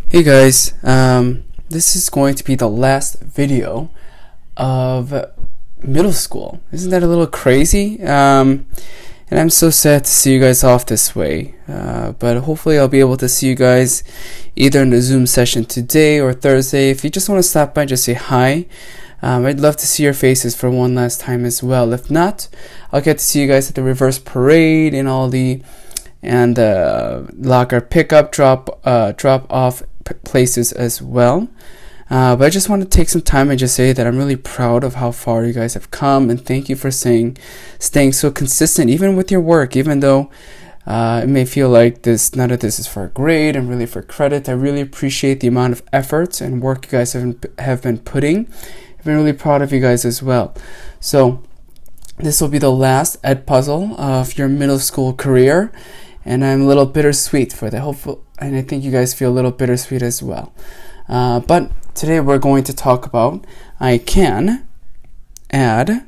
Hey guys, this is going to be the last video of middle school. Isn't that a little crazy? And I'm so sad to see you guys off this way. But hopefully I'll be able to see you guys either in the Zoom session today or Thursday. If you just want to stop by, just say hi. I'd love to see your faces for one last time as well. If not, I'll get to see you guys at the reverse parade and all the locker pickup drop off places as well. But I just want to take some time and just say that I'm really proud of how far you guys have come, and thank you for staying so consistent even with your work, even though it may feel like none of this is for a grade and really for credit. I really appreciate the amount of effort and work you guys have been putting. I've been really proud of you guys as well. So this will be the last ed puzzle of your middle school career, and I'm a little bittersweet for that. And I think you guys feel a little bittersweet as well. But today we're going to talk about I can add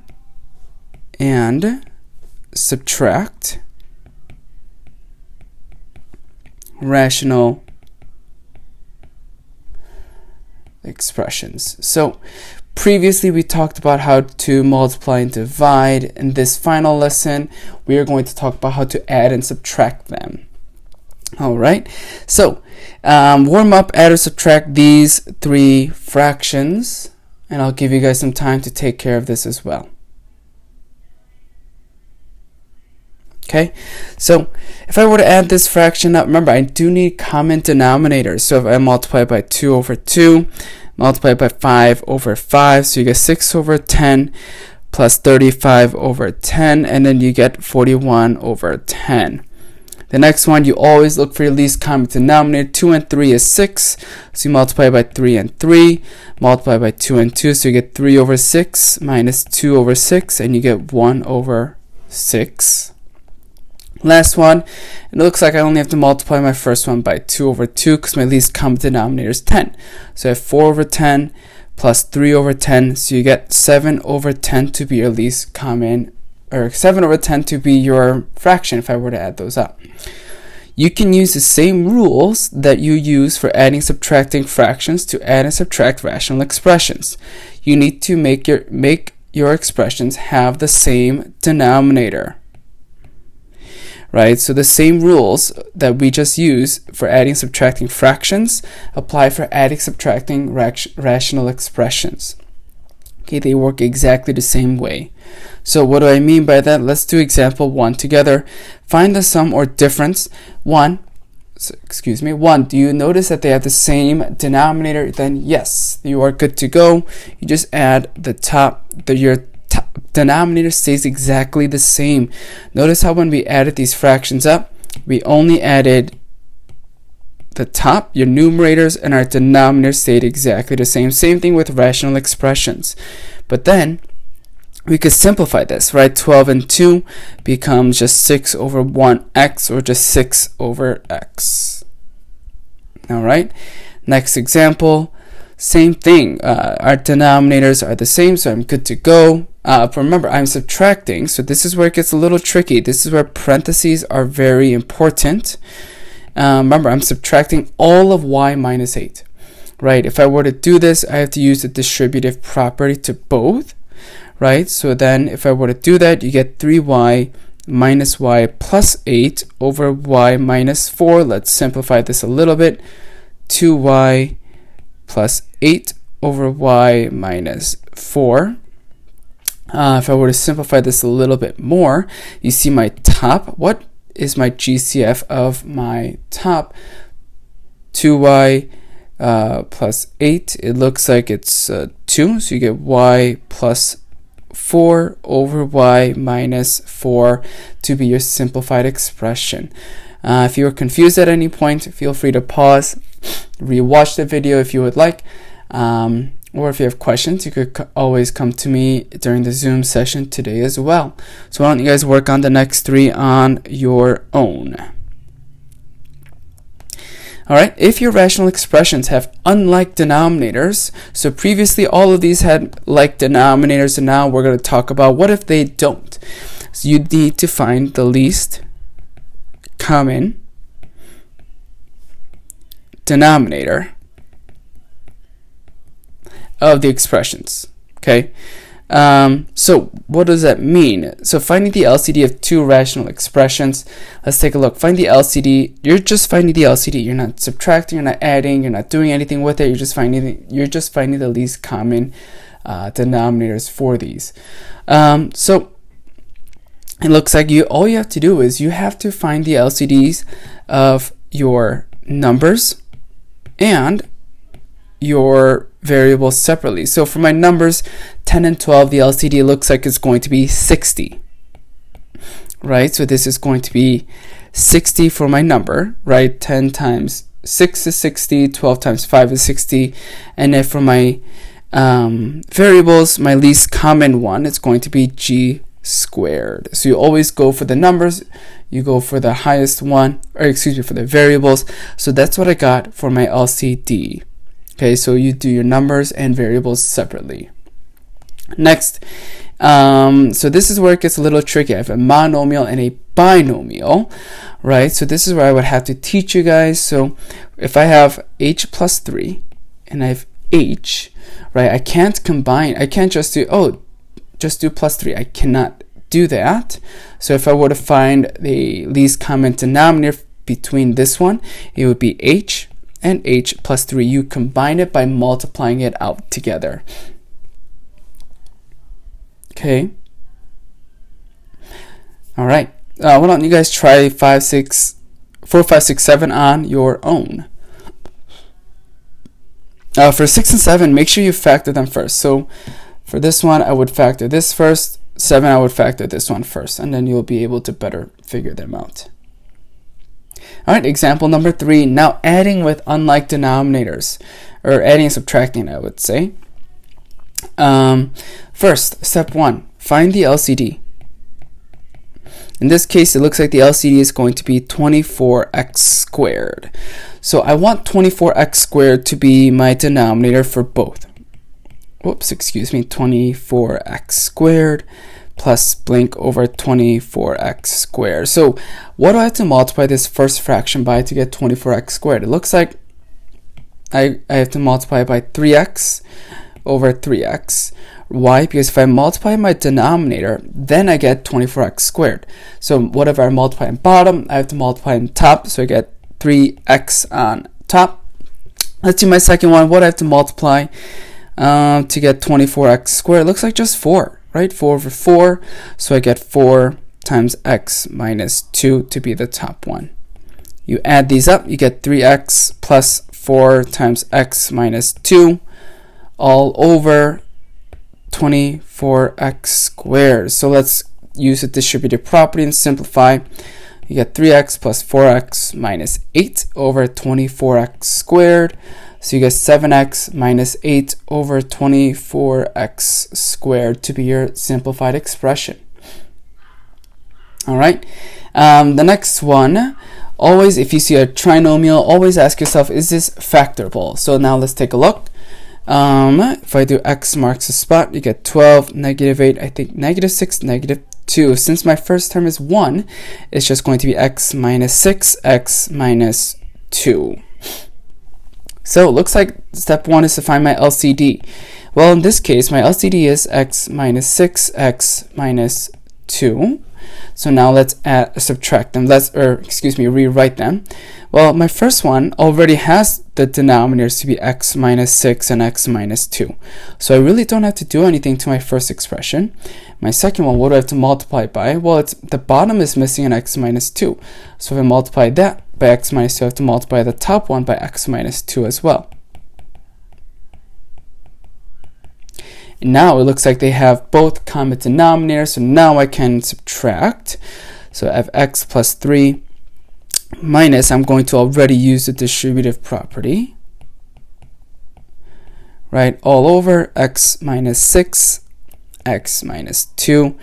and subtract rational expressions. So previously we talked about how to multiply and divide. In this final lesson, we are going to talk about how to add and subtract them. Alright, so warm up, add or subtract these three fractions, and I'll give you guys some time to take care of this as well. Okay, so if I were to add this fraction up, remember I do need common denominators. So if I multiply by 2 over 2, multiply by 5 over 5, so you get 6 over 10 plus 35 over 10, and then you get 41 over 10. The next one, you always look for your least common denominator. 2 and 3 is 6, so you multiply by 3 and 3, multiply by 2 and 2, so you get 3 over 6 minus 2 over 6, and you get 1 over 6. Last one, it looks like I only have to multiply my first one by 2 over 2 because my least common denominator is 10. So I have 4 over 10 plus 3 over 10, so you get 7 over 10 to be your least common, or 7 over 10 to be your fraction if I were to add those up. You can use the same rules that you use for adding subtracting fractions to add and subtract rational expressions. You need to make your expressions have the same denominator. Right? So the same rules that we just use for adding subtracting fractions apply for adding subtracting rational expressions. Okay, they work exactly the same way. So what do I mean by that? Let's do example 1 together. Find the sum or difference. 1, do you notice that they have the same denominator? Then yes, you are good to go. You just add your denominator stays exactly the same. Notice how when we added these fractions up, we only added the top, your numerators, and our denominator stayed exactly the same. Same thing with rational expressions. But then we could simplify this, right? 12 and 2 becomes just 6 over 1x, or just 6 over x. All right. Next example, same thing. Our denominators are the same, so I'm good to go. Remember, I'm subtracting, so this is where it gets a little tricky. This is where parentheses are very important. Remember, I'm subtracting all of y minus 8. Right? If I were to do this, I have to use the distributive property to both. Right? So then if I were to do that, you get 3y minus y plus 8 over y minus 4. Let's simplify this a little bit. 2y plus 8 over y minus 4. If I were to simplify this a little bit more, you see my top. What is my GCF of my top? 2y plus 8. It looks like it's 2, so you get y plus 4 over y minus 4 to be your simplified expression. If you were confused at any point, feel free to pause, rewatch the video if you would like, or if you have questions, you could always come to me during the Zoom session today as well. So why don't you guys work on the next 3 on your own. Alright, if your rational expressions have unlike denominators, so previously all of these had like denominators, and now we're going to talk about what if they don't. So you need to find the least common denominator of the expressions. Okay, so what does that mean? So finding the LCD of two rational expressions. Let's take a look. Find the LCD. You're just finding the LCD. You're not subtracting. You're not adding. You're not doing anything with it. You're just finding the least common denominators for these. So it looks like all you have to do is you have to find the LCDs of your numbers and your variables separately. So for my numbers 10 and 12, the LCD looks like it's going to be 60, right? So this is going to be 60 for my number, right? 10 times 6 is 60, 12 times 5 is 60, and then for my variables, my least common one, it's going to be g squared. So you always go for the numbers, you go for the highest one, or excuse me, for the variables. So that's what I got for my LCD. Okay, so you do your numbers and variables separately. Next, so this is where it gets a little tricky. I have a monomial and a binomial, right? So this is where I would have to teach you guys. So if I have h plus 3 and I have h, right, I can't combine. I can't just do, just do plus 3. I cannot do that. So if I were to find the least common denominator between this one, it would be h and h plus 3. You combine it by multiplying it out together. Okay. All right. Why don't you guys try 4, 5, 6, 7 on your own? For 6 and 7, make sure you factor them first. So for this one, I would factor this first. 7, I would factor this one first, and then you'll be able to better figure them out. All right, example number 3. Now adding with unlike denominators, or adding and subtracting, I would say. First, step 1, find the LCD. In this case, it looks like the LCD is going to be 24x squared. So I want 24x squared to be my denominator for both. Whoops, excuse me, 24x squared plus blank over 24x squared. So what do I have to multiply this first fraction by to get 24x squared? It looks like I have to multiply by 3x over 3x. Why? Because if I multiply my denominator, then I get 24x squared. So whatever I multiply in bottom, I have to multiply in top, so I get 3x on top. Let's do my second one. What I have to multiply to get 24x squared? It looks like just 4, right? 4 over 4, so I get 4 times x minus 2 to be the top one. You add these up, you get 3x plus 4 times x minus 2 all over 24x squared. So let's use the distributive property and simplify. You get 3x plus 4x minus 8 over 24x squared. So you get 7x minus 8 over 24x squared to be your simplified expression. All right. The next one, always if you see a trinomial, always ask yourself, is this factorable? So now let's take a look. If I do x marks the spot, you get 12, negative 8, I think negative 6, negative 2. Since my first term is 1, it's just going to be x minus 6, x minus 2. So it looks like step 1 is to find my LCD. Well, in this case, my LCD is x minus 6, x minus 2. So now let's subtract them. Rewrite them. Well, my first one already has the denominators to be x minus 6 and x minus 2. So I really don't have to do anything to my first expression. My second one, what do I have to multiply by? Well, the bottom is missing an x minus 2. So if I multiply that by x minus 2, I have to multiply the top one by x minus 2 as well. And now it looks like they have both common denominators, so now I can subtract. So I have x plus 3 minus, I'm going to already use the distributive property, right, all over x minus 6, x minus 2.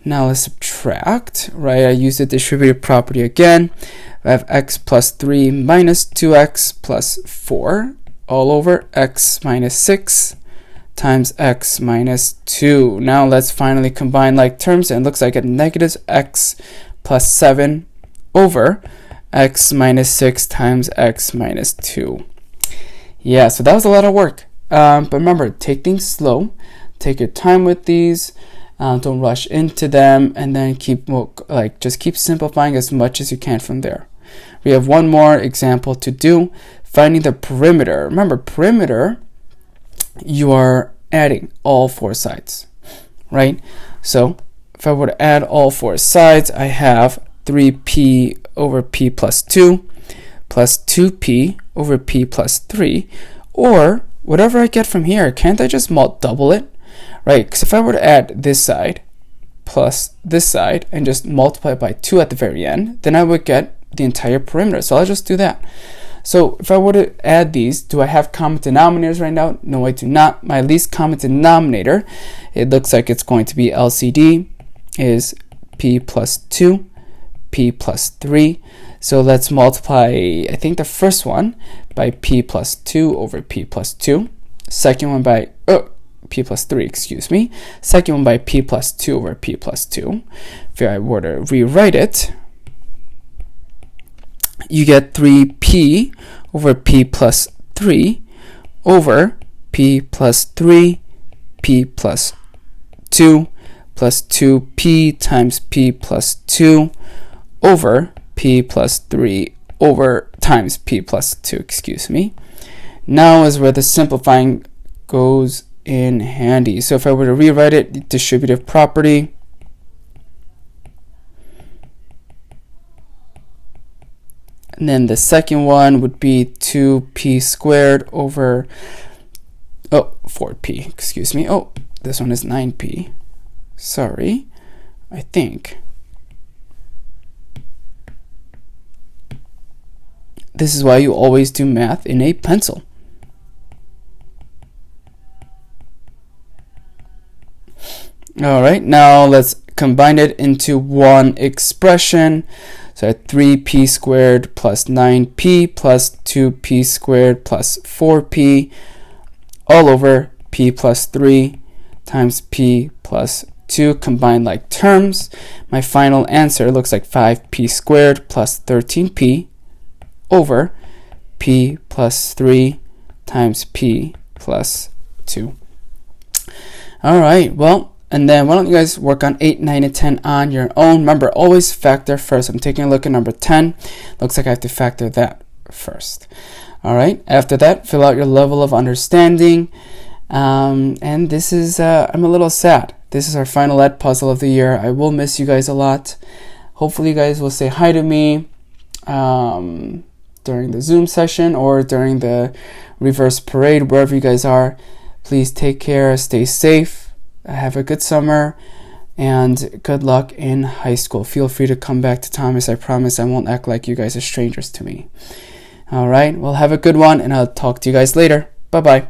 Now let's subtract, right, I use the distributive property again. I have x plus 3 minus 2x plus 4 all over x minus 6 times x minus 2. Now let's finally combine like terms, and it looks like a negative x plus 7 over x minus 6 times x minus 2. Yeah, so that was a lot of work. But remember, take things slow. Take your time with these. Don't rush into them, and then just keep simplifying as much as you can from there. We have one more example to do, finding the perimeter. Remember, perimeter, you are adding all four sides, right? So if I were to add all four sides, I have 3p over p plus 2 plus 2p over p plus 3, or whatever I get from here. Can't I just double it? Right, because if I were to add this side plus this side and just multiply it by 2 at the very end, then I would get the entire perimeter. So I'll just do that. So if I were to add these, do I have common denominators right now? No, I do not. My least common denominator, it looks like it's going to be LCD, is p plus 2, p plus 3. So let's multiply, I think the first one by p plus 2 over p plus 2. Second one by p plus 3, excuse me. Second one by p plus 2 over p plus 2. If I were to rewrite it, you get 3p over p plus 3 over p plus 3, p plus 2 plus 2p times p plus 2 over p plus 3 over times p plus 2, excuse me. Now is where the simplifying goes in handy. So if I were to rewrite it, distributive property, and then the second one would be 2p squared over 4p, excuse me. Oh, this one is 9p. Sorry, I think. This is why you always do math in a pencil. All right, now let's combine it into one expression. So 3p squared plus 9p plus 2p squared plus 4p all over p plus 3 times p plus 2 combined like terms. My final answer looks like 5p squared plus 13p over p plus 3 times p plus 2. All right, well, and then why don't you guys work on 8, 9, and 10 on your own. Remember, always factor first. I'm taking a look at number 10. Looks like I have to factor that first. All right, after that, fill out your level of understanding. And this is, I'm a little sad. This is our final ed puzzle of the year. I will miss you guys a lot. Hopefully you guys will say hi to me during the Zoom session or during the reverse parade, wherever you guys are. Please take care, stay safe. Have a good summer, and good luck in high school. Feel free to come back to Thomas. I promise I won't act like you guys are strangers to me. All right, well, have a good one, and I'll talk to you guys later. Bye-bye.